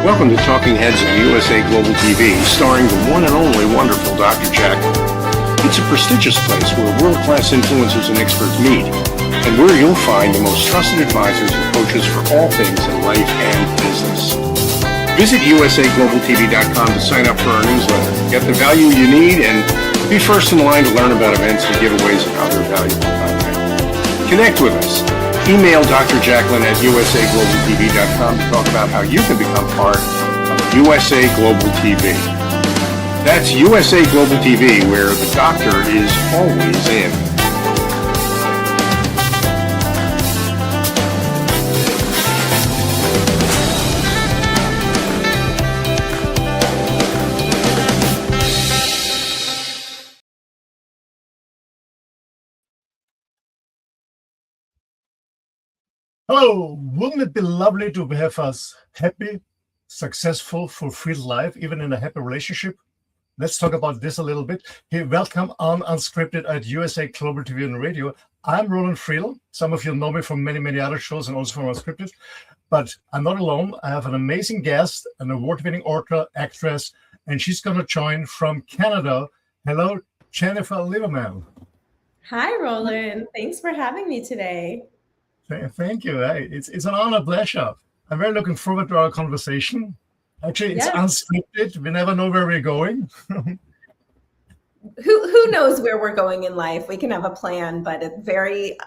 Welcome to Talking Heads on USA Global TV, starring the one and only wonderful Dr. Jacalyn. It's a prestigious place where world-class influencers and experts meet, and where you'll find the most trusted advisors and coaches for all things in life and business. Visit usaglobaltv.com to sign up for our newsletter, get the value you need, and be first in line to learn about events and giveaways and other valuable content. Connect with us. Email Dr. Jacalyn at usaglobaltv.com to talk about how you can become part of USA Global TV. That's USA Global TV, where the doctor is always in. Hello, wouldn't it be lovely to have us happy, successful, fulfilled life, even in a happy relationship? Let's talk about this a little bit. Hey, welcome on Unscripted at USA Global TV and Radio. I'm Roland Friedl. Some of you know me from many, many other shows and also from Unscripted. But I'm not alone. I have an amazing guest, an award-winning author, actress, and she's going to join from Canada. Hello, Jennifer Lieberman. Hi, Roland. Thanks for having me today. Thank you. It's an honor, pleasure. I'm very looking forward to our conversation. Actually, it's unscripted. We never know where we're going. Who knows where we're going in life? We can have a plan, but it very,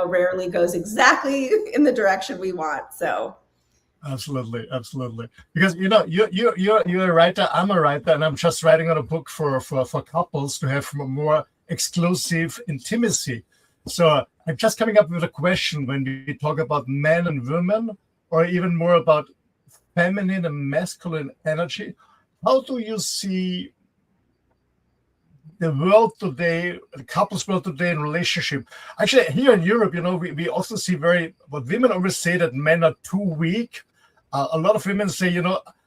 rarely goes exactly in the direction we want. So, absolutely. Because you're a writer. I'm a writer, and I'm just writing on a book for couples to have more exclusive intimacy. So I'm just coming up with a question when we talk about men and women, or even more about feminine and masculine energy. How do you see the world today, the couples world today in relationship? Actually, here in Europe, we also see what women always say, that men are too weak. A lot of women say,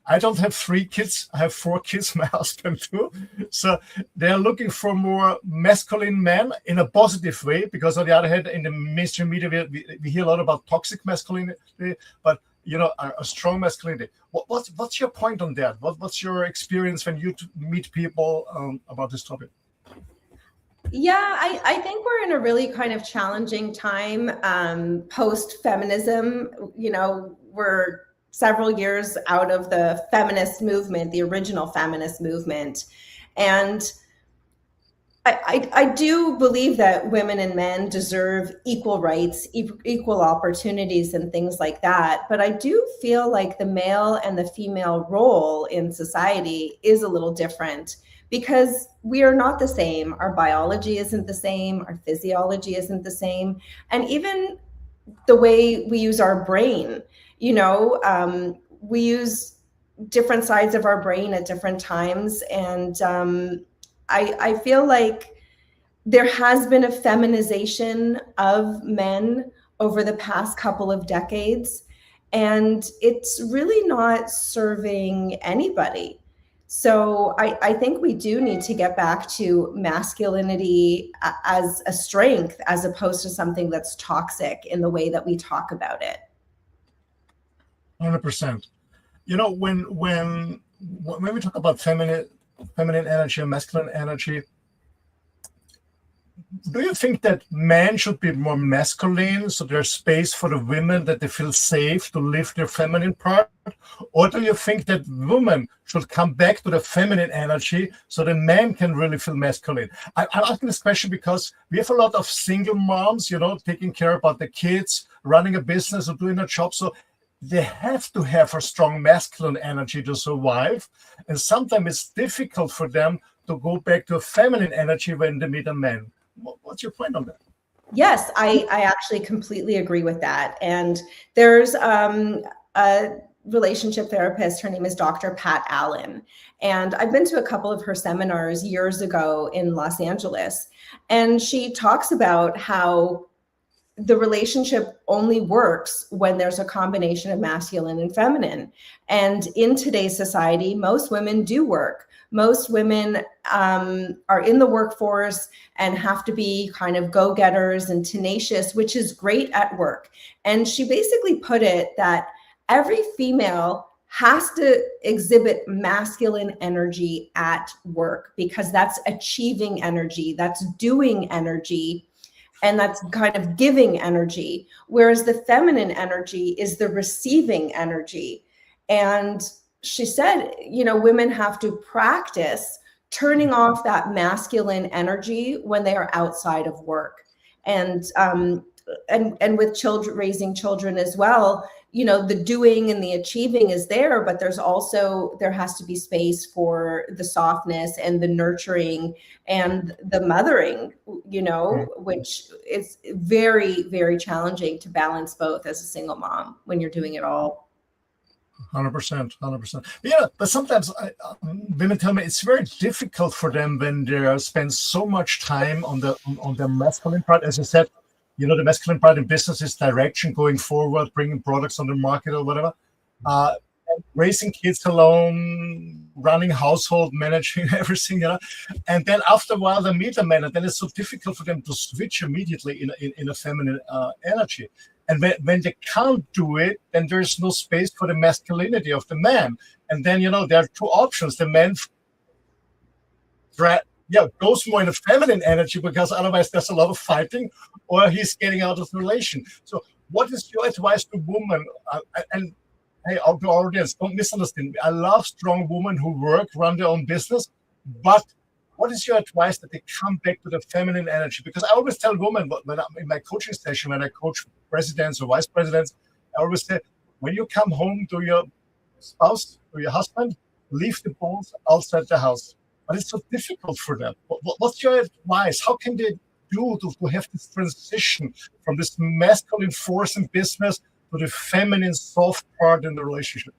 I don't have 3 kids, I have 4 kids, my husband too. So they're looking for more masculine men in a positive way, because on the other hand, in the mainstream media, we hear a lot about toxic masculinity, but a strong masculinity. What's your point on that? What's your experience when you meet people about this topic? Yeah, I think we're in a really kind of challenging time post-feminism. We're several years out of the feminist movement, the original feminist movement. And I do believe that women and men deserve equal rights, equal opportunities and things like that. But I do feel like the male and the female role in society is a little different, because we are not the same. Our biology isn't the same. Our physiology isn't the same. And even the way we use our brain, we use different sides of our brain at different times. And I feel like there has been a feminization of men over the past couple of decades, and it's really not serving anybody. So I think we do need to get back to masculinity as a strength, as opposed to something that's toxic in the way that we talk about it. 100%. When we talk about feminine energy and masculine energy, do you think that men should be more masculine, so there's space for the women, that they feel safe to live their feminine part? Or do you think that women should come back to the feminine energy so the men can really feel masculine? I'm asking this question because we have a lot of single moms, taking care about the kids, running a business or doing a job. So they have to have a strong masculine energy to survive. And sometimes it's difficult for them to go back to a feminine energy when they meet a man. What's your point on that? Yes, I actually completely agree with that. And there's a relationship therapist. Her name is Dr. Pat Allen. And I've been to a couple of her seminars years ago in Los Angeles. And she talks about how the relationship only works when there's a combination of masculine and feminine. And in today's society, most women do work. Most women are in the workforce and have to be kind of go-getters and tenacious, which is great at work. And she basically put it that every female has to exhibit masculine energy at work, because that's achieving energy, that's doing energy, and that's kind of giving energy. Whereas the feminine energy is the receiving energy. And she said, you know, women have to practice turning off that masculine energy when they are outside of work. And with children, raising children as well, you know, the doing and the achieving is there, but there has to be space for the softness and the nurturing and the mothering, you know, which is very, very challenging to balance both as a single mom when you're doing it all. 100%, 100%. Yeah, but sometimes women tell me it's very difficult for them when they spend so much time on their masculine part. As you said, you know, the masculine part in business is direction, going forward, bringing products on the market or whatever. Raising kids alone, running household, managing everything, you know. And then after a while, they meet a man, and then it's so difficult for them to switch immediately in a feminine energy. And when they can't do it, then there's no space for the masculinity of the man. And then, you know, there are two options. The man goes more in a feminine energy, because otherwise there's a lot of fighting, or he's getting out of the relation. So what is your advice to women? And hey, to our audience, don't misunderstand me. I love strong women who work, run their own business, but what is your advice that they come back to the feminine energy? Because I always tell women, when I'm in my coaching session, when I coach presidents or vice presidents, I always say, when you come home to your spouse or your husband, leave the balls outside the house. But it's so difficult for them. What's your advice? How can they do to have this transition from this masculine force in business to the feminine soft part in the relationship?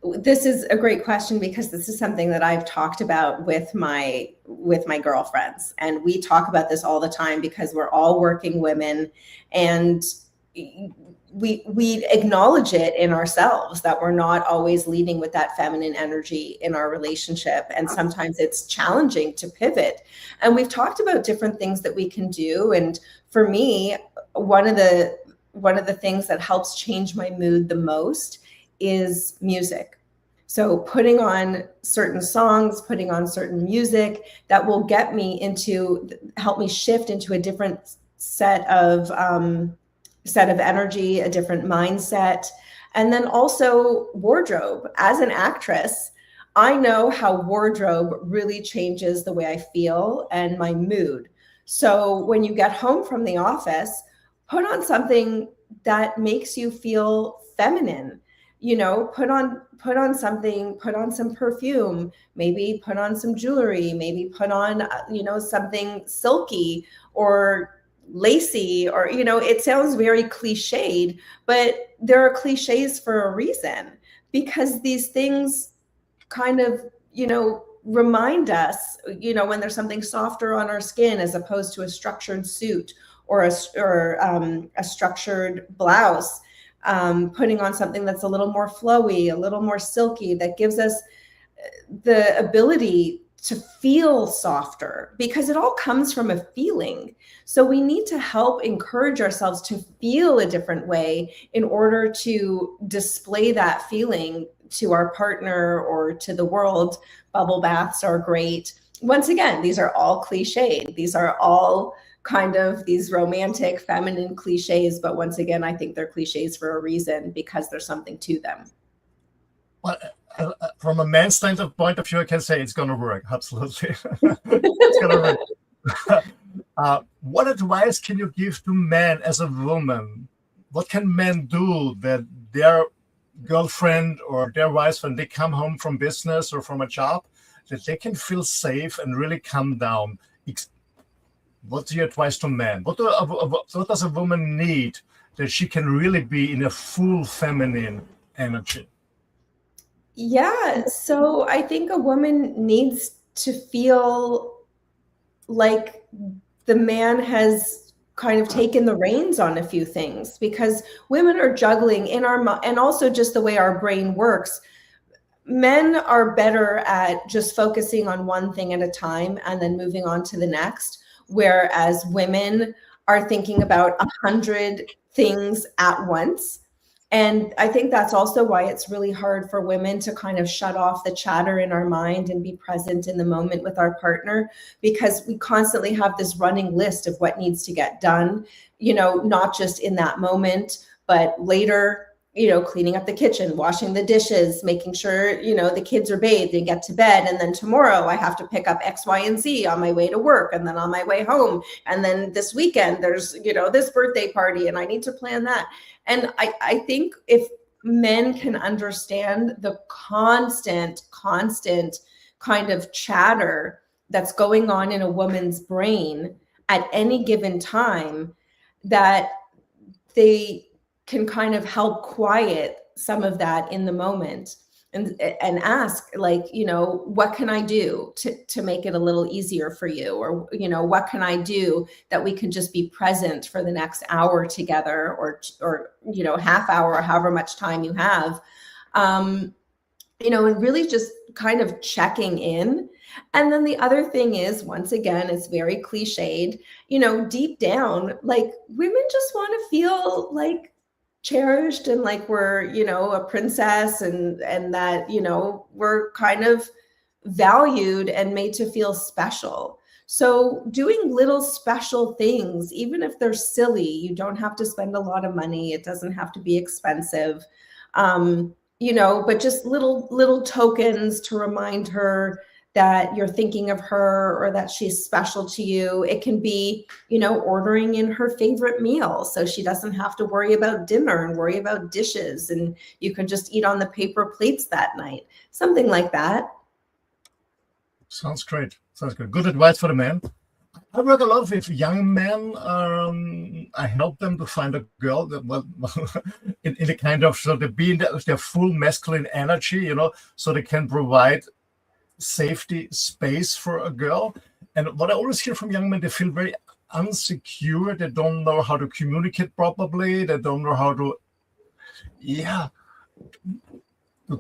This is a great question, because this is something that I've talked about with my girlfriends, and we talk about this all the time because we're all working women, and we acknowledge it in ourselves that we're not always leading with that feminine energy in our relationship, and sometimes it's challenging to pivot. And we've talked about different things that we can do, and for me, one of the things that helps change my mood the most is music. So putting on certain songs, putting on certain music that will help me shift into a different set of energy, a different mindset. And then also wardrobe. As an actress, I know how wardrobe really changes the way I feel and my mood. So when you get home from the office, put on something that makes you feel feminine. You know, put on something, put on some perfume, maybe put on some jewelry, maybe put on, you know, something silky or lacy, or, you know, it sounds very cliched, but there are cliches for a reason, because these things kind of, you know, remind us, you know, when there's something softer on our skin as opposed to a structured suit or a structured blouse. Putting on something that's a little more flowy, a little more silky, that gives us the ability to feel softer, because it all comes from a feeling. So we need to help encourage ourselves to feel a different way in order to display that feeling to our partner or to the world. Bubble baths are great. Once again, these are all cliched. These are all kind of these romantic feminine cliches, but once again, I think they're cliches for a reason, because there's something to them. Well, from a man's point of view, I can say it's going to work. Absolutely. It's going to work. What advice can you give to men as a woman? What can men do that their girlfriend or their wives, when they come home from business or from a job, that they can feel safe and really calm down? What's your advice to men? What does a woman need that she can really be in a full feminine energy? Yeah, so I think a woman needs to feel like the man has kind of taken the reins on a few things, because women are juggling in and also just the way our brain works. Men are better at just focusing on one thing at a time and then moving on to the next. Whereas women are thinking about 100 things at once. And I think that's also why it's really hard for women to kind of shut off the chatter in our mind and be present in the moment with our partner, because we constantly have this running list of what needs to get done, not just in that moment, but later, cleaning up the kitchen, washing the dishes, making sure, the kids are bathed and get to bed. And then tomorrow I have to pick up X, Y, and Z on my way to work, and then on my way home. And then this weekend there's, this birthday party, and I need to plan that. And I think if men can understand the constant kind of chatter that's going on in a woman's brain at any given time, that they can kind of help quiet some of that in the moment, and ask, like, what can I do to make it a little easier for you? Or, what can I do that we can just be present for the next hour together, or half hour, or however much time you have, and really just kind of checking in. And then the other thing is, once again, it's very cliched, deep down, like, women just want to feel like cherished, and like we're, a princess, and that, we're kind of valued and made to feel special. So doing little special things, even if they're silly, you don't have to spend a lot of money. It doesn't have to be expensive, but just little tokens to remind her that you're thinking of her, or that she's special to you. It can be, ordering in her favorite meal, so she doesn't have to worry about dinner and worry about dishes, and you can just eat on the paper plates that night. Something like that. Sounds great. Sounds good. Good advice for the men. I work a lot with young men. I help them to find a girl that, in a kind of, so they be in their full masculine energy, so they can provide safety space for a girl. And what I always hear from young men, they feel very insecure. They don't know how to communicate properly. They don't know how to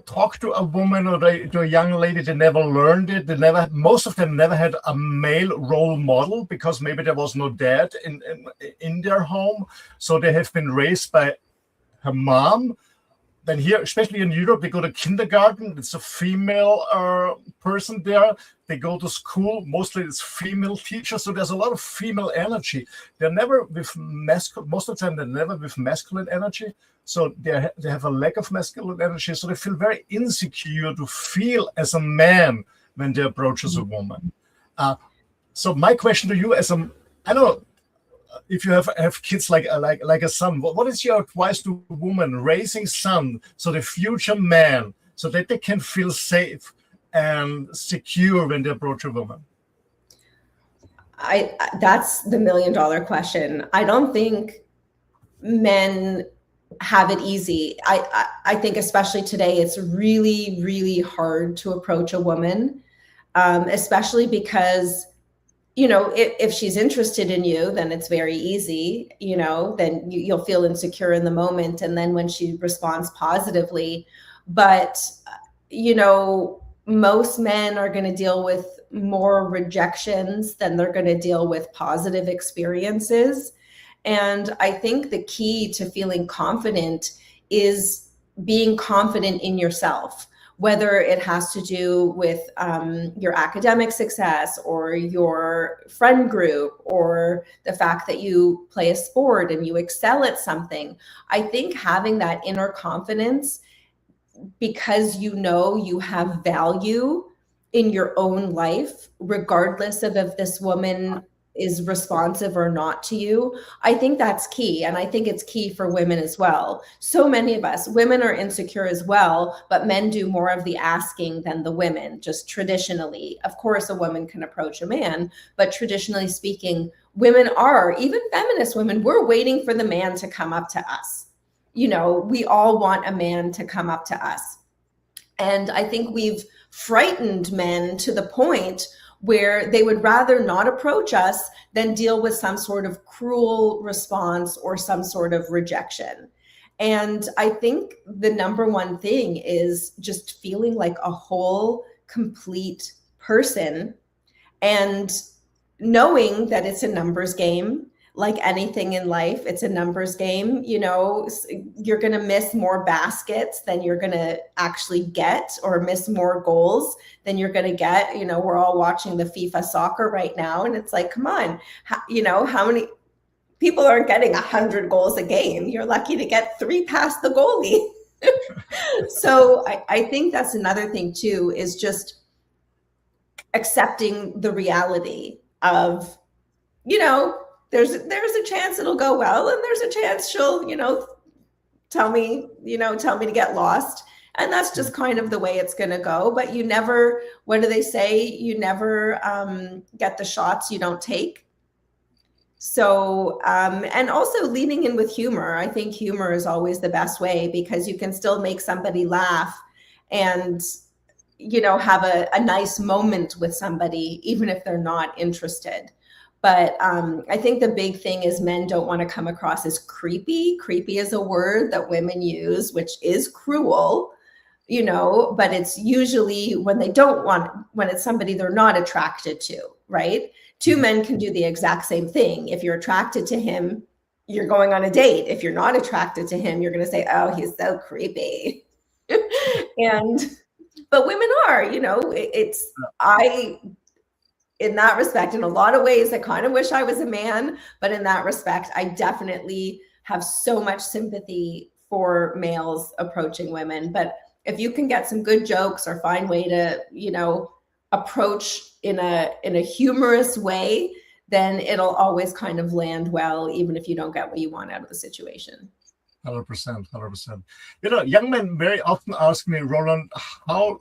talk to a woman, or to a young lady. They never learned it. Most of them never had a male role model, because maybe there was no dad in their home. So they have been raised by her mom. Then here, especially in Europe, they go to kindergarten. It's a female person there. They go to school. Mostly it's female teachers. So there's a lot of female energy. They're never with most of the time, they're never with masculine energy. So they have a lack of masculine energy. So they feel very insecure to feel as a man when they approach as a woman. So my question to you, I don't know, if you have kids like a son, what is your advice to a woman raising son, so the future man, so that they can feel safe and secure when they approach a woman? That's the $1 million question. I don't think men have it easy. I think especially today, it's really, really hard to approach a woman, especially because, if she's interested in you, then it's very easy, then you'll feel insecure in the moment. And then when she responds positively, but, most men are going to deal with more rejections than they're going to deal with positive experiences. And I think the key to feeling confident is being confident in yourself, whether it has to do with your academic success, or your friend group, or the fact that you play a sport and you excel at something. I think having that inner confidence, because you have value in your own life, regardless of if this woman is responsive or not to you, I think that's key. And I think it's key for women as well. So many of us, women are insecure as well, but men do more of the asking than the women, just traditionally. Of course, a woman can approach a man, but traditionally speaking, women are, even feminist women, we're waiting for the man to come up to us. We all want a man to come up to us. And I think we've frightened men to the point where they would rather not approach us than deal with some sort of cruel response or some sort of rejection. And I think the number one thing is just feeling like a whole, complete person, and knowing that it's a numbers game. like anything in life, it's a numbers game. You know, you're going to miss more baskets than you're going to actually get, or miss more goals than you're going to get. You know, we're all watching the FIFA soccer right now, and it's like, come on, you know, how many people aren't getting 100 goals a game? You're lucky to get 3 past the goalie. So I think that's another thing too, is just accepting the reality of, you know, there's a chance it'll go well, and there's a chance she'll, you know, tell me to get lost. And that's just kind of the way it's going to go. But you never, what do they say? You never get the shots you don't take. So, and also leaning in with humor. I think humor is always the best way, because you can still make somebody laugh and, you know, have a nice moment with somebody, even if they're not interested. But I think the big thing is men don't want to come across as creepy. Creepy is a word that women use, which is cruel, you know, but it's usually when it's somebody they're not attracted to, right? 2 men can do the exact same thing. If you're attracted to him, you're going on a date. If you're not attracted to him, you're going to say, oh, he's so creepy. But women are, you know, in that respect, in a lot of ways, I kind of wish I was a man, but in that respect, I definitely have so much sympathy for males approaching women. But if you can get some good jokes or find way to, you know, approach in a humorous way, then it'll always kind of land well, even if you don't get what you want out of the situation. 100%, 100%. You know, young men very often ask me, Roland, how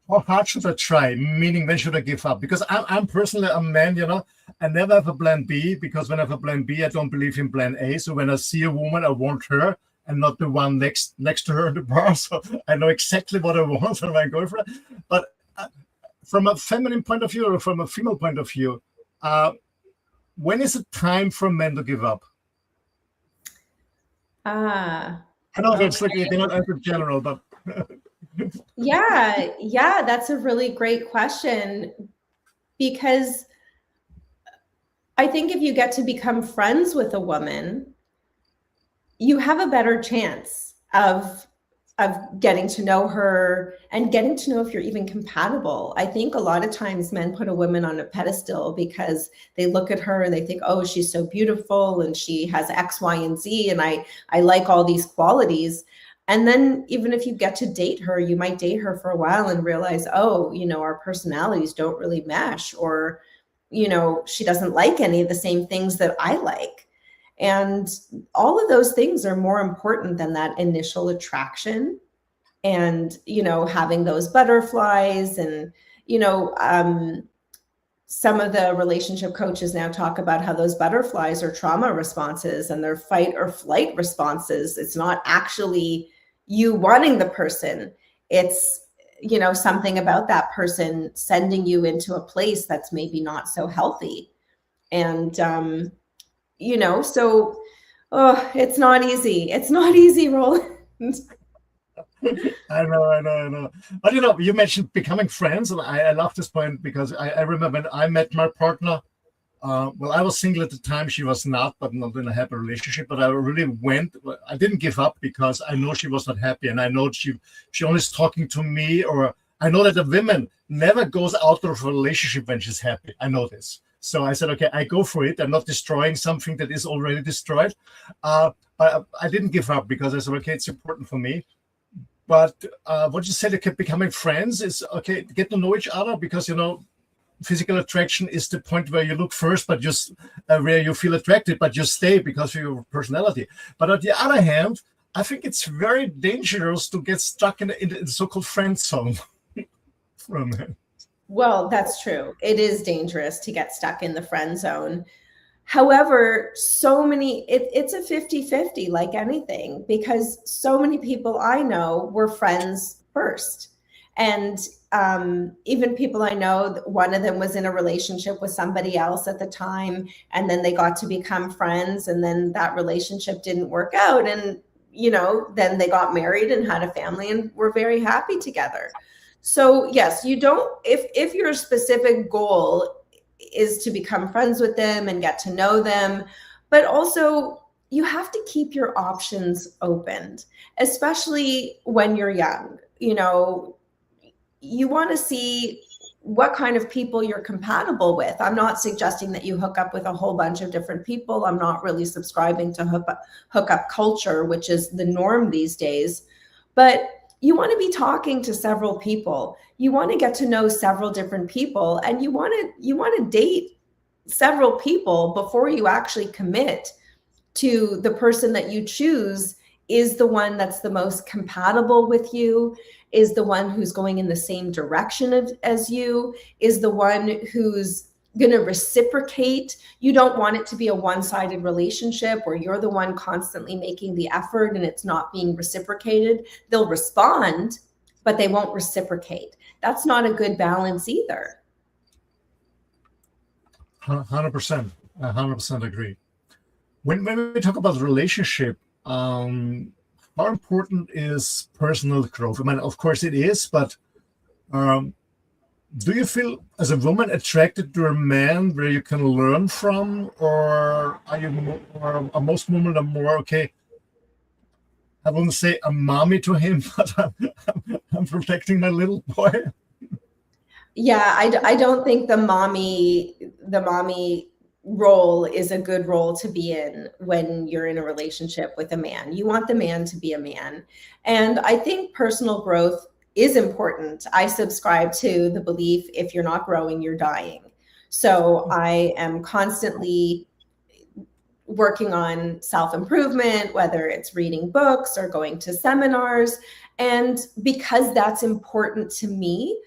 hard should I try? Meaning, when should I give up? Because I'm personally a man, you know, I never have a plan B, because when I have a plan B, I don't believe in plan A. So when I see a woman, I want her and not the one next to her in the bar. So I know exactly what I want from my girlfriend. But from a feminine point of view, or from a female point of view, when is it time for men to give up? I know it's like you cannot answer general, but yeah, that's a really great question, because I think if you get to become friends with a woman, you have a better chance of getting to know her and getting to know if you're even compatible. I think a lot of times men put a woman on a pedestal because they look at her and they think, oh, she's so beautiful and she has X, Y, and Z, and I like all these qualities. And then even if you get to date her, you might date her for a while and realize, oh, you know, our personalities don't really mesh, or, you know, she doesn't like any of the same things that I like. And all of those things are more important than that initial attraction and, you know, having those butterflies. And, you know, some of the relationship coaches now talk about how those butterflies are trauma responses and they're fight or flight responses. It's not actually you wanting the person. It's, you know, something about that person sending you into a place that's maybe not so healthy. And, you know, so, it's not easy. It's not easy, Roland. I know. But, you know, you mentioned becoming friends. And I love this point, because I remember when I met my partner, well, I was single at the time. She was not, but not in a happy relationship. But I really I didn't give up, because I know she was not happy. And I know she only is talking to me, or I know that a woman never goes out of a relationship when she's happy. I know this. So I said, okay, I go for it. I'm not destroying something that is already destroyed. But I didn't give up, because I said, okay, it's important for me. But what you said, okay, becoming friends is, okay, get to know each other, because, you know, physical attraction is the point where you look first, but just where you feel attracted, but you stay because of your personality. But on the other hand, I think it's very dangerous to get stuck in the so-called friend zone for a man. Well, that's true. It is dangerous to get stuck in the friend zone. However, it's a 50-50 like anything, because so many people I know were friends first. And even people I know, one of them was in a relationship with somebody else at the time, and then they got to become friends, and then that relationship didn't work out. And, you know, then they got married and had a family and were very happy together. So yes, you don't, if your specific goal is to become friends with them and get to know them. But also, you have to keep your options opened, especially when you're young. You know, you want to see what kind of people you're compatible with. I'm not suggesting that you hook up with a whole bunch of different people. I'm not really subscribing to hookup culture, which is the norm these days. But you want to be talking to several people. You want to get to know several different people, and you want to date several people before you actually commit to the person that you choose is the one that's the most compatible with you, is the one who's going in the same direction as you, is the one who's going to reciprocate. You don't want it to be a one-sided relationship where you're the one constantly making the effort and it's not being reciprocated. They'll respond, but they won't reciprocate. That's not a good balance either. 100%. 100% agree. When we talk about relationship, how important is personal growth? I mean, of course it is, but do you feel as a woman attracted to a man where you can learn from, or are most women are more, okay, I wouldn't say a mommy to him, but I'm protecting my little boy? Yeah, I don't think the mommy role is a good role to be in when you're in a relationship with a man. You want the man to be a man. And I think personal growth is important. I subscribe to the belief if you're not growing, you're dying. So I am constantly working on self-improvement, whether it's reading books or going to seminars. And because that's important to me,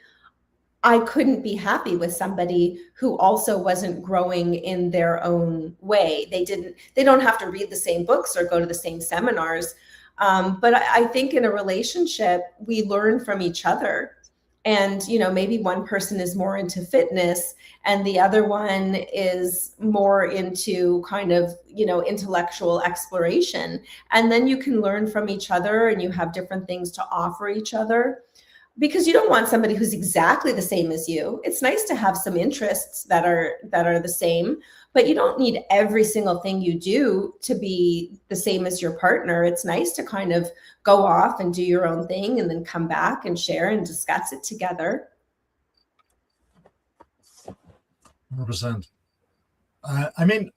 I couldn't be happy with somebody who also wasn't growing in their own way. They don't have to read the same books or go to the same seminars. But I think in a relationship, we learn from each other. And, you know, maybe one person is more into fitness and the other one is more into kind of, you know, intellectual exploration. And then you can learn from each other and you have different things to offer each other. Because you don't want somebody who's exactly the same as you. It's nice to have some interests that are the same, but you don't need every single thing you do to be the same as your partner. It's nice to kind of go off and do your own thing and then come back and share and discuss it together. 100%. I mean,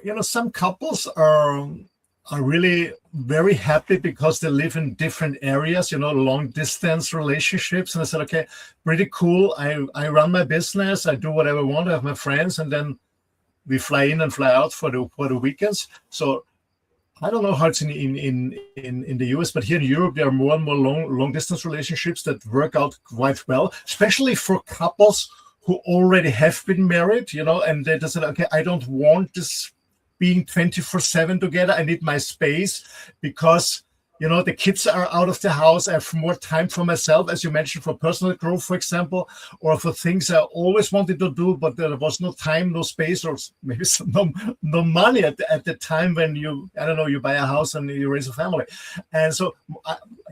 you know, some couples are really very happy because they live in different areas, you know, long distance relationships. And I said, okay, pretty cool. I run my business. I do whatever I want. I have my friends, and then we fly in and fly out for the weekends. So I don't know how it's in the US, but here in Europe, there are more and more long distance relationships that work out quite well, especially for couples who already have been married, you know, and they just said, okay, I don't want this being 24/7 together. I need my space because, you know, the kids are out of the house. I have more time for myself, as you mentioned, for personal growth, for example, or for things I always wanted to do, but there was no time, no space, or maybe no money at the time when you buy a house and you raise a family. And so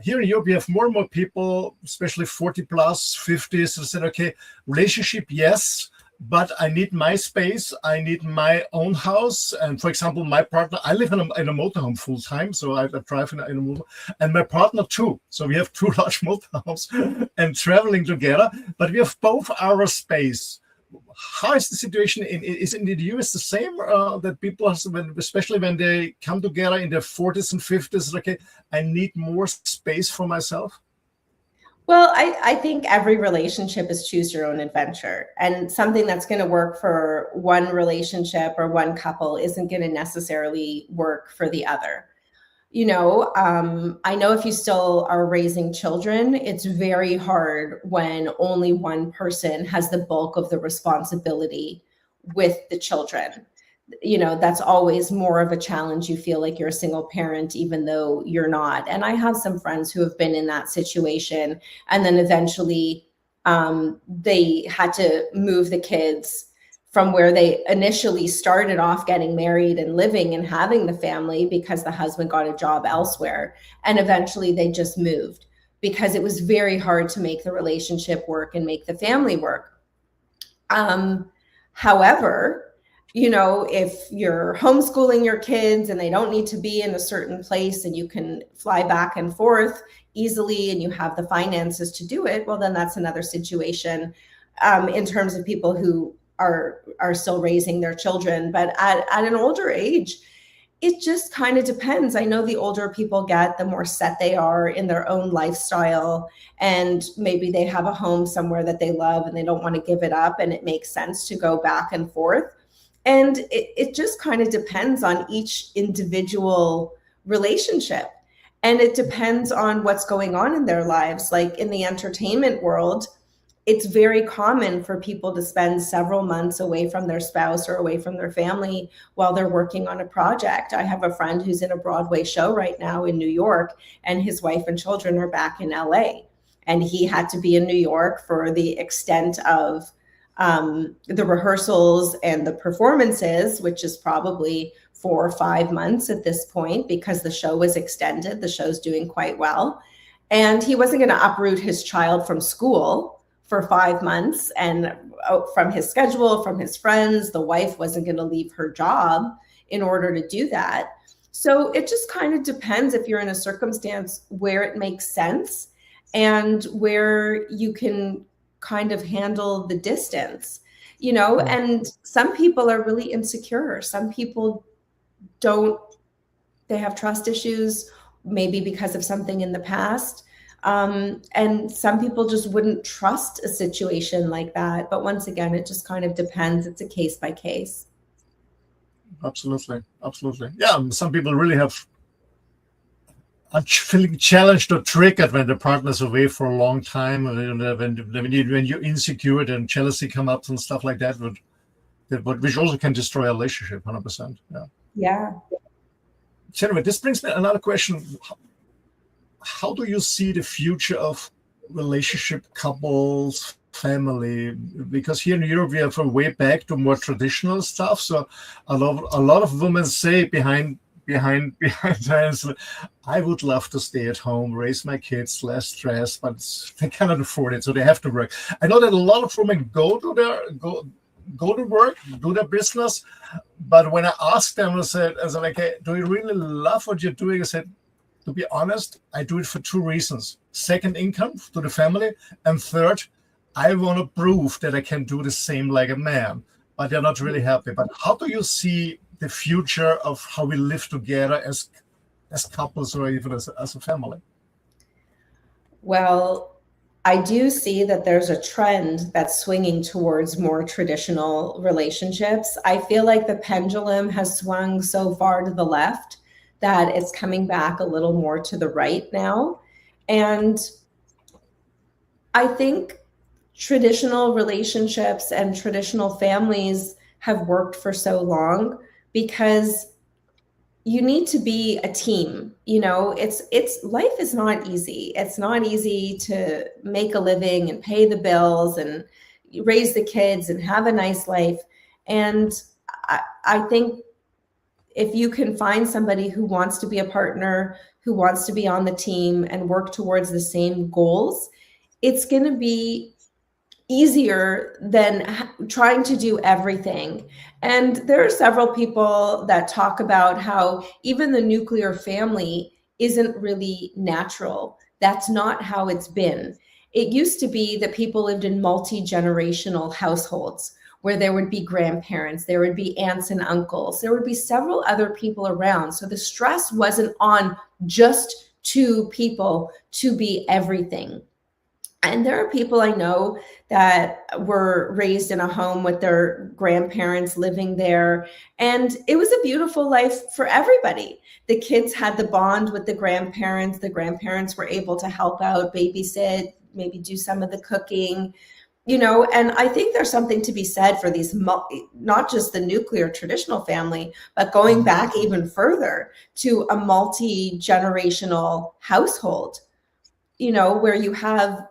here in Europe, we have more and more people, especially 40 plus, 50s, who said, okay, relationship, yes, but I need my space. I need my own house. And for example, my partner, I live in a motorhome full time. So I drive in a motorhome, and my partner too. So we have two large motorhomes and traveling together, but we have both our space. How is the situation is in the US the same, that people, especially when they come together in their 40s and 50s, okay, I need more space for myself? Well, I think every relationship is choose your own adventure, and something that's going to work for one relationship or one couple isn't going to necessarily work for the other. You know, I know if you still are raising children, it's very hard when only one person has the bulk of the responsibility with the children. You know, that's always more of a challenge. You feel like you're a single parent, even though you're not. And I have some friends who have been in that situation. And then eventually they had to move the kids from where they initially started off getting married and living and having the family because the husband got a job elsewhere. And eventually they just moved because it was very hard to make the relationship work and make the family work. However, if you're homeschooling your kids and they don't need to be in a certain place and you can fly back and forth easily and you have the finances to do it, well, then that's another situation in terms of people who are still raising their children. But at an older age, it just kind of depends. I know the older people get, the more set they are in their own lifestyle, and maybe they have a home somewhere that they love and they don't want to give it up, and it makes sense to go back and forth. And it just kind of depends on each individual relationship. And it depends on what's going on in their lives. Like in the entertainment world, it's very common for people to spend several months away from their spouse or away from their family while they're working on a project. I have a friend who's in a Broadway show right now in New York, and his wife and children are back in LA. And he had to be in New York for the extent of the rehearsals and the performances, which is probably 4 or 5 months at this point because the show was extended. The show's doing quite well. And he wasn't going to uproot his child from school for 5 months and from his schedule, from his friends. The wife wasn't going to leave her job in order to do that. So it just kind of depends if you're in a circumstance where it makes sense and where you can kind of handle the distance, and some people are really insecure. Some people they have trust issues, maybe because of something in the past. And some people just wouldn't trust a situation like that. But once again, it just kind of depends. It's a case by case. Absolutely. Yeah, some people really are feeling challenged or triggered when the partner's away for a long time, when you're insecure and jealousy come up and stuff like that, which also can destroy a relationship, 100%. Yeah. So anyway, this brings me another question. How do you see the future of relationship, couples, family? Because here in Europe, we have a way back to more traditional stuff. So a lot of women say behind times, I would love to stay at home, raise my kids, less stress, but they cannot afford it, so they have to work. I know that a lot of women go to work, do their business, but when I asked them, I said, hey, do you really love what you're doing? I said, to be honest, I do it for 2 reasons. Second, income to the family, and third, I want to prove that I can do the same like a man. But they're not really happy. But how do you see the future of how we live together as couples or even as a family? Well, I do see that there's a trend that's swinging towards more traditional relationships. I feel like the pendulum has swung so far to the left that it's coming back a little more to the right now. And I think traditional relationships and traditional families have worked for so long because you need to be a team. It's life is not easy. It's not easy to make a living and pay the bills and raise the kids and have a nice life. And I think if you can find somebody who wants to be a partner, who wants to be on the team and work towards the same goals, it's going to be easier than trying to do everything. And there are several people that talk about how even the nuclear family isn't really natural. That's not how it's been. It used to be that people lived in multi-generational households where there would be grandparents, there would be aunts and uncles, there would be several other people around. So the stress wasn't on just 2 people to be everything. And there are people I know that were raised in a home with their grandparents living there. And it was a beautiful life for everybody. The kids had the bond with the grandparents. The grandparents were able to help out, babysit, maybe do some of the cooking, and I think there's something to be said for these, not just the nuclear traditional family, but going back even further to a multi-generational household, where you have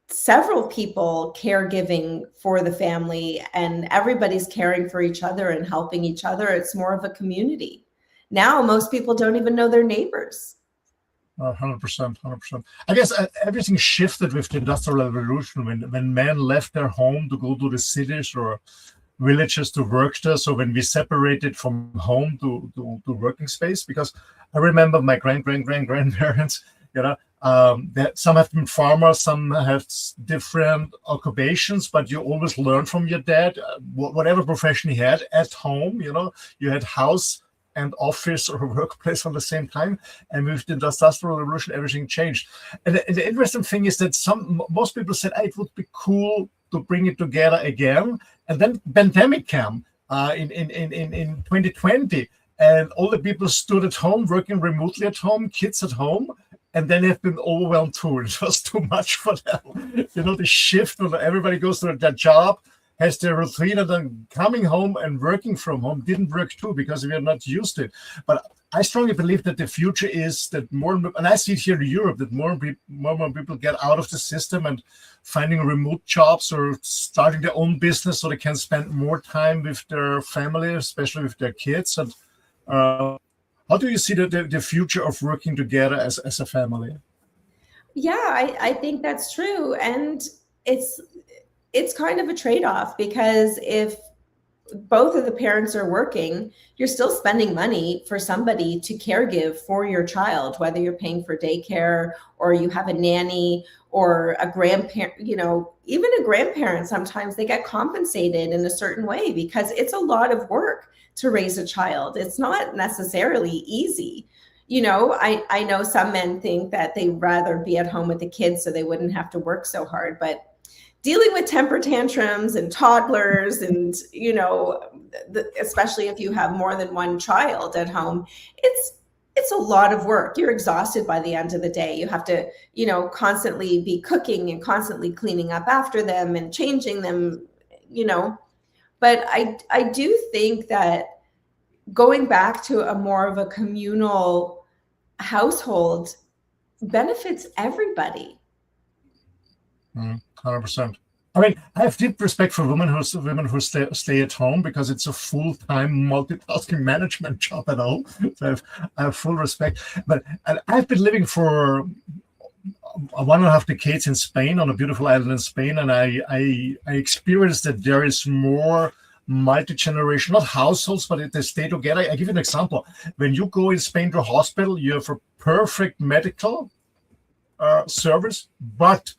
several people caregiving for the family and everybody's caring for each other and helping each other. It's more of a community. Now, most people don't even know their neighbors. 100%, 100%. I guess everything shifted with the Industrial Revolution when men left their home to go to the cities or villages to work there. So when we separated from home to working space, because I remember my grandparents, that some have been farmers, some have different occupations, but you always learn from your dad, whatever profession he had at home. You had house and office or workplace at the same time. And with the Industrial Revolution, everything changed. And the interesting thing is that most people said, it would be cool to bring it together again. And then pandemic came in 2020, and all the people stood at home, working remotely at home, kids at home, and then they've been overwhelmed too. It was too much for them. The shift when everybody goes to their job, has their routine, and then coming home and working from home didn't work too because we are not used to it. But I strongly believe that the future is that more, and I see it here in Europe, that more and more people get out of the system and finding remote jobs or starting their own business so they can spend more time with their family, especially with their kids. And how do you see the future of working together as a family? Yeah, I think that's true. And it's kind of a trade-off, because if both of the parents are working, you're still spending money for somebody to caregive for your child, whether you're paying for daycare or you have a nanny or a grandparent. Even a grandparent, sometimes they get compensated in a certain way because it's a lot of work to raise a child. It's not necessarily easy. I know some men think that they'd rather be at home with the kids so they wouldn't have to work so hard, but dealing with temper tantrums and toddlers and, especially if you have more than one child at home, it's a lot of work. You're exhausted by the end of the day. You have to, constantly be cooking and constantly cleaning up after them and changing them, But I do think that going back to a more of a communal household benefits everybody. 100%. I mean, I have deep respect for women who stay at home, because it's a full-time multitasking management job at all. So I have full respect. But I've been living for 1.5 decades in Spain, on a beautiful island in Spain, and I experienced that there is more multi-generation, not households, but they stay together. I give you an example. When you go in Spain to a hospital, you have a perfect medical service, but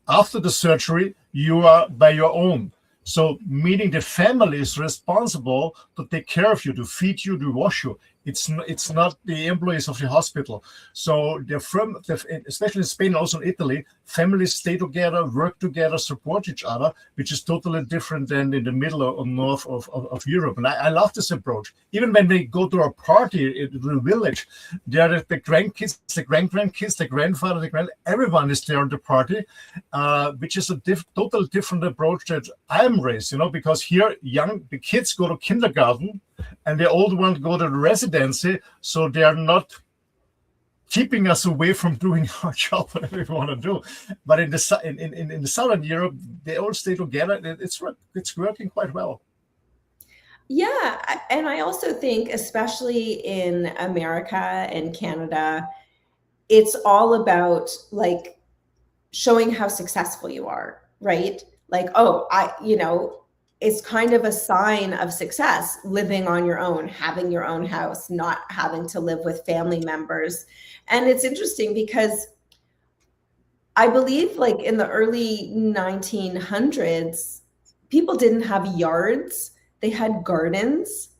after the surgery, you are by your own. So meaning the family is responsible to take care of you, to feed you, to wash you. It's not the employees of the hospital. So especially in Spain, also in Italy, families stay together, work together, support each other, which is totally different than in the middle or north of Europe. And I love this approach. Even when they go to a party in the village, there are the grandkids, the grandkids, the grandfather, everyone is there on the party, which is a totally different approach that I'm raised, because here the kids go to kindergarten, and the old ones go to the residency, so they are not keeping us away from doing our job, whatever we want to do. But in the Southern Europe, they all stay together. It's working quite well. Yeah, and I also think, especially in America and Canada, it's all about showing how successful you are, right? It's kind of a sign of success, living on your own, having your own house, not having to live with family members. And it's interesting because I believe in the early 1900s, people didn't have yards, they had gardens.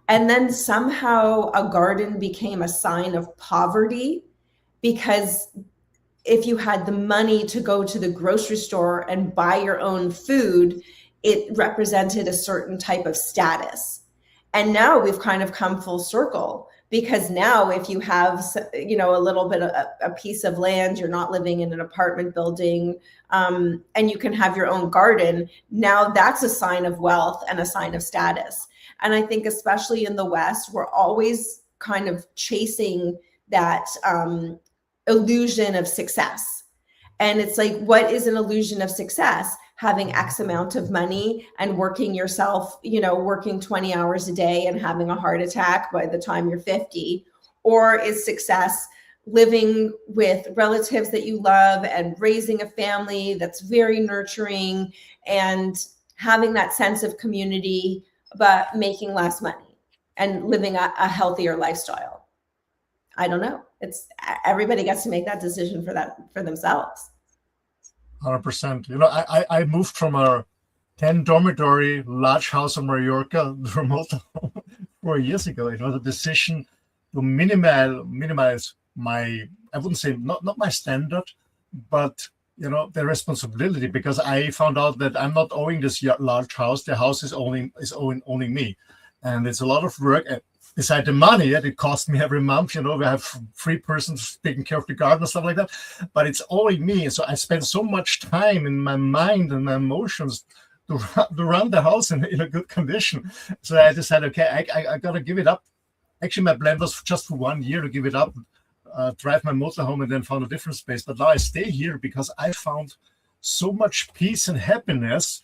And then somehow a garden became a sign of poverty, because if you had the money to go to the grocery store and buy your own food, it represented a certain type of status. And now we've kind of come full circle, because now if you have, a little bit of a piece of land, you're not living in an apartment building, and you can have your own garden. Now that's a sign of wealth and a sign of status. And I think especially in the West, we're always kind of chasing that illusion of success. And it's what is an illusion of success? Having X amount of money and working yourself, working 20 hours a day and having a heart attack by the time you're 50? Or is success living with relatives that you love and raising a family that's very nurturing and having that sense of community, but making less money and living a healthier lifestyle? I don't know. It's everybody gets to make that decision for themselves. 100%. You know, I moved from a 10 dormitory large house in Mallorca remote 4 years ago. It was a decision to minimize my, I wouldn't say not my standard, but you know, the responsibility, because I found out that I'm not owning this large house. The house is owning me, and it's a lot of work. Beside the money that it costs me every month, you know, we have 3 persons taking care of the garden and stuff like that, but it's owing me. So I spend so much time in my mind and my emotions to run the house in a good condition. So I decided, okay, I got to give it up. Actually, my plan was just for 1 year to give it up, drive my motorhome, and then found a different space. But now I stay here because I found so much peace and happiness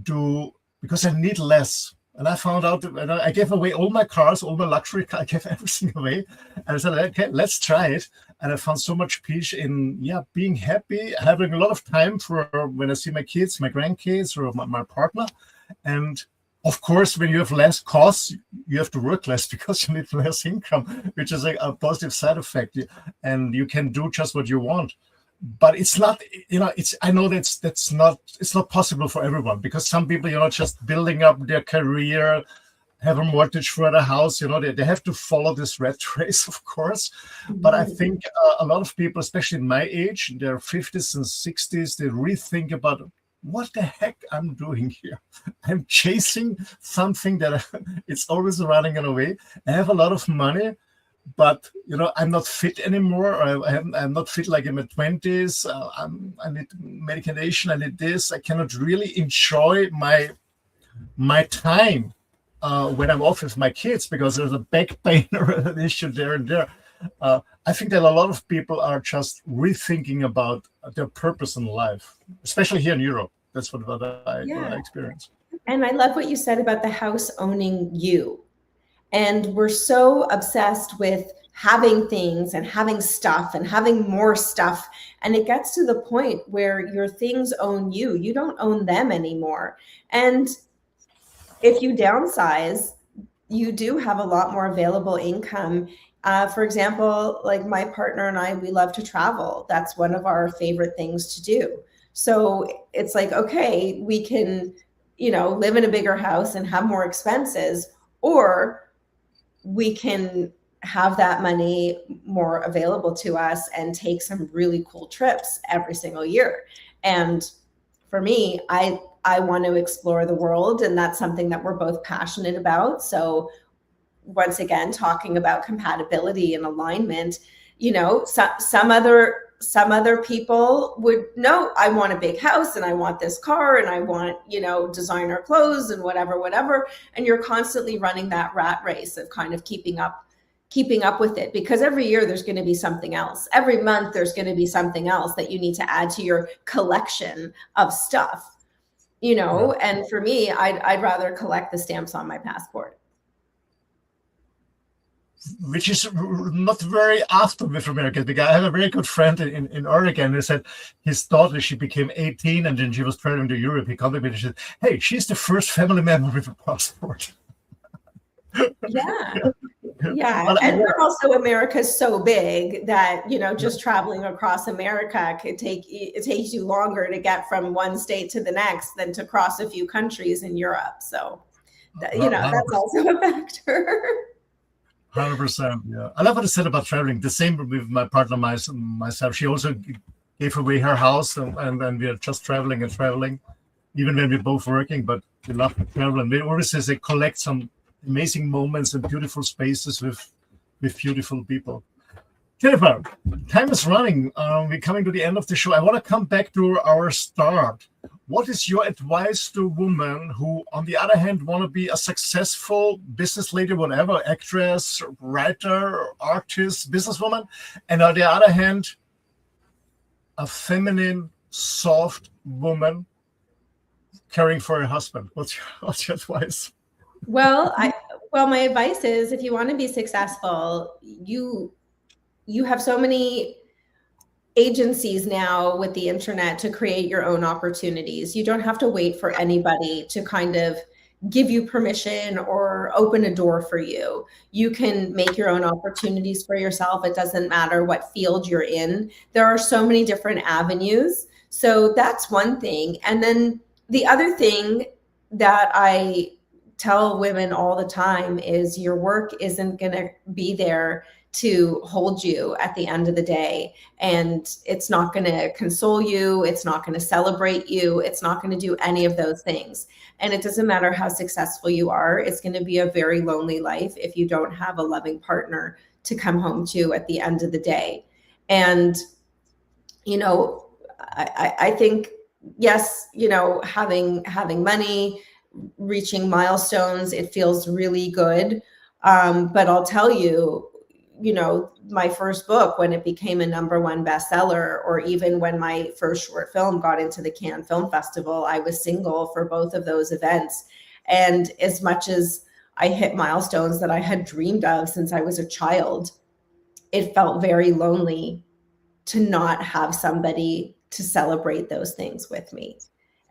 because I need less. And I found out that I gave away all my cars, all my luxury cars, I gave everything away. And I said, okay, let's try it. And I found so much peace in, being happy, having a lot of time for when I see my kids, my grandkids, or my partner. And of course, when you have less costs, you have to work less because you need less income, which is a positive side effect. And you can do just what you want. But it's not, you know, I know it's not possible for everyone, because some people, you know, just building up their career, have a mortgage for the house, you know, they have to follow this rat race, of course. But I think a lot of people, especially in my age, their 50s and 60s, they rethink about what the heck I'm doing here. I'm chasing something that it's always running away. I have a lot of money, but you know, I'm not fit anymore. I'm not fit like in my 20s. I need medication. I need this. I cannot really enjoy my time when I'm off with my kids, because there's a back pain or an issue there and there. I think that a lot of people are just rethinking about their purpose in life, especially here in Europe. That's what I experience. And I love what you said about the house owning you. And we're so obsessed with having things and having stuff and having more stuff. And it gets to the point where your things own you. You don't own them anymore. And if you downsize, you do have a lot more available income. For example, like my partner and I, we love to travel. That's one of our favorite things to do. So it's like, okay, we can, you know, live in a bigger house and have more expenses, or we can have that money more available to us and take some really cool trips every single year. And for me, I want to explore the world, and that's something that we're both passionate about. So once again, talking about compatibility and alignment, you know, some other people would know, I want a big house and I want this car and I want, you know, designer clothes and whatever. And you're constantly running that rat race of kind of keeping up with it, because every year there's going to be something else. Every month there's going to be something else that you need to add to your collection of stuff, you know. And for me, I'd rather collect the stamps on my passport. Which is not very often with Americans, because I have a very good friend in Oregon who said his daughter, she became 18 and then she was traveling to Europe. He contacted me and he said, hey, she's the first family member with a passport. Yeah. And we're also, America's so big that, you know, just traveling across America it takes you longer to get from one state to the next than to cross a few countries in Europe. So, you know, that's also a factor. 100%. Yeah. I love what you said about traveling. The same with my partner, myself. She also gave away her house, and we are just traveling, even when we're both working, but we love to travel. And we always say collect some amazing moments and beautiful spaces with beautiful people. Jennifer, time is running. We're coming to the end of the show. I want to come back to our start. What is your advice to women who, on the other hand, want to be a successful business lady, whatever, actress, writer, artist, businesswoman, and on the other hand, a feminine, soft woman caring for her husband? What's your advice? Well, my advice is, if you want to be successful, you you have so many agencies now with the internet to create your own opportunities. You don't have to wait for anybody to kind of give you permission or open a door for you. You can make your own opportunities for yourself. It doesn't matter what field you're in. There are so many different avenues. So that's one thing. And then the other thing that I tell women all the time is your work isn't going to be there to hold you at the end of the day. And it's not going to console you. It's not going to celebrate you. It's not going to do any of those things. And it doesn't matter how successful you are. It's going to be a very lonely life if you don't have a loving partner to come home to at the end of the day. And, you know, I think, yes, you know, having money, reaching milestones, it feels really good. But I'll tell you, you know, my first book, when it became a #1 bestseller, or even when my first short film got into the Cannes Film Festival, I was single for both of those events. And as much as I hit milestones that I had dreamed of since I was a child, it felt very lonely to not have somebody to celebrate those things with me.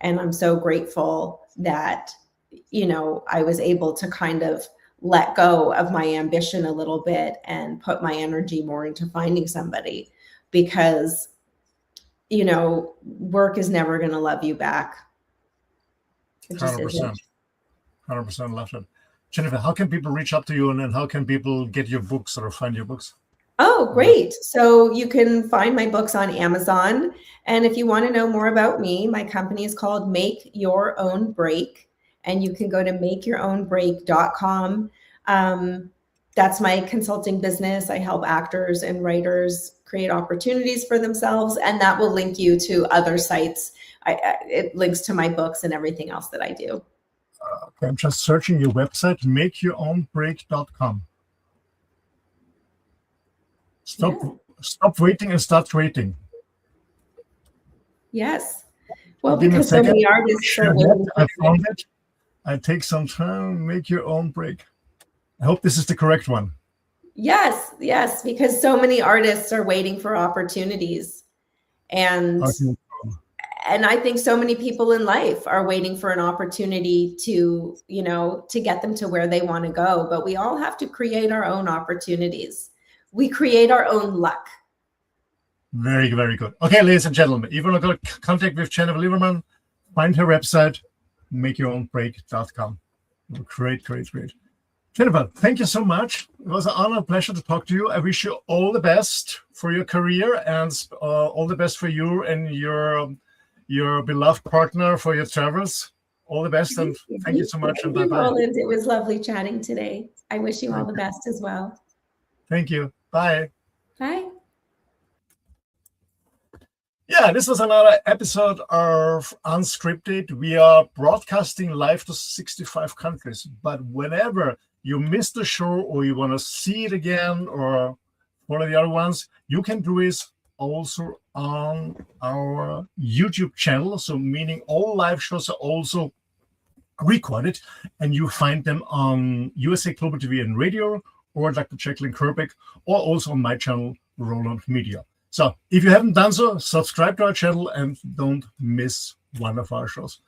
And I'm so grateful that, you know, I was able to kind of let go of my ambition a little bit and put my energy more into finding somebody, because, you know, work is never going to love you back. It just 100%. isn't. 100% left it. Jennifer, how can people reach out to you, and then how can people get your books or find your books? Oh, great. So you can find my books on Amazon. And if you want to know more about me, my company is called Make Your Own Break. And you can go to makeyourownbreak.com. That's my consulting business. I help actors and writers create opportunities for themselves. And that will link you to other sites. It links to my books and everything else that I do. Okay, I'm just searching your website, makeyourownbreak.com. Stop waiting and start creating. Yes. Well, Give me a because so second. many artists are waiting. I found it. I take some time, make your own break. I hope this is the correct one. Yes, because so many artists are waiting for opportunities. And Okay. and I think so many people in life are waiting for an opportunity to, you know, to get them to where they want to go. But we all have to create our own opportunities. We create our own luck. Very, very good. Okay, ladies and gentlemen, if you want to go contact with Jennifer Lieberman, find her website, makeyourownbreak.com. Great. Jennifer, thank you so much. It was an honor, pleasure to talk to you. I wish you all the best for your career, and all the best for you and your beloved partner for your travels. All the best, and thank you so much. And Thank you, bye-bye. Roland. It was lovely chatting today. I wish you all the best as well. Thank you. Bye. Bye. Yeah, this was another episode of Unscripted. We are broadcasting live to 65 countries, but whenever you miss the show or you want to see it again or one of the other ones, you can do it also on our YouTube channel. So meaning all live shows are also recorded, and you find them on USA Global TV and Radio, or Dr. Jacalyn Kerbeck, or also on my channel, Roland Media. So if you haven't done so, subscribe to our channel and don't miss one of our shows.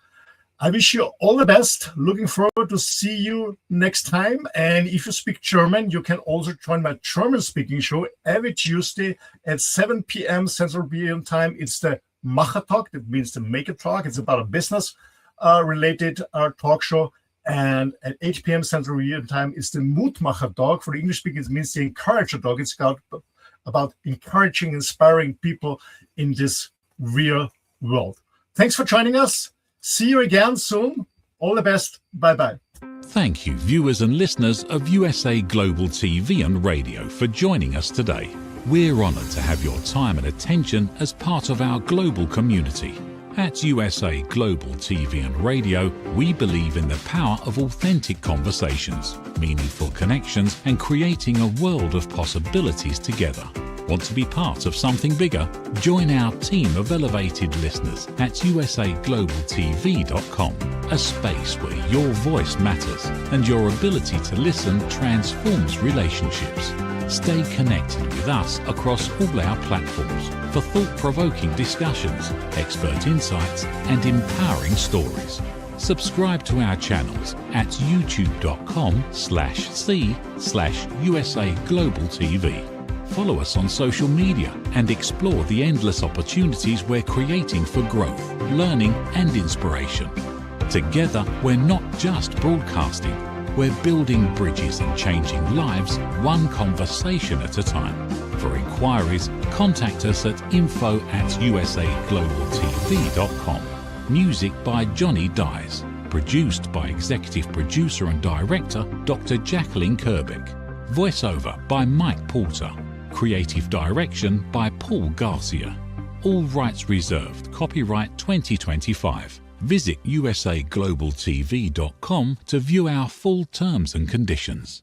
I wish you all the best. Looking forward to see you next time. And if you speak German, you can also join my German speaking show every Tuesday at 7 p.m. Central European Time. It's the Macher Talk. That means the Maker Talk. It's about a business related talk show. And at 8 p.m. Central European Time, it's the Mutmacher Talk. For the English speakers, it means the Encourager Talk. It's about encouraging, inspiring people in this real world. Thanks for joining us. See you again soon. All the best. Bye-bye. Thank you, viewers and listeners of USA Global TV and Radio, for joining us today. We're honoured to have your time and attention as part of our global community. At USA Global TV and Radio, we believe in the power of authentic conversations, meaningful connections, and creating a world of possibilities together. Want to be part of something bigger? Join our team of elevated listeners at usaglobaltv.com, a space where your voice matters and your ability to listen transforms relationships. Stay connected with us across all our platforms for thought-provoking discussions, expert insights, and empowering stories. Subscribe to our channels at youtube.com/c/USA Global TV. Follow us on social media and explore the endless opportunities we're creating for growth, learning, and inspiration. Together, we're not just broadcasting, we're building bridges and changing lives one conversation at a time. For inquiries, contact us at info@usaglobaltv.com. Music by Johnny Dies. Produced by Executive Producer and Director Dr. Jacalyn Kerbeck. Voiceover by Mike Porter. Creative Direction by Paul Garcia. All rights reserved. Copyright 2025. Visit usaglobaltv.com to view our full terms and conditions.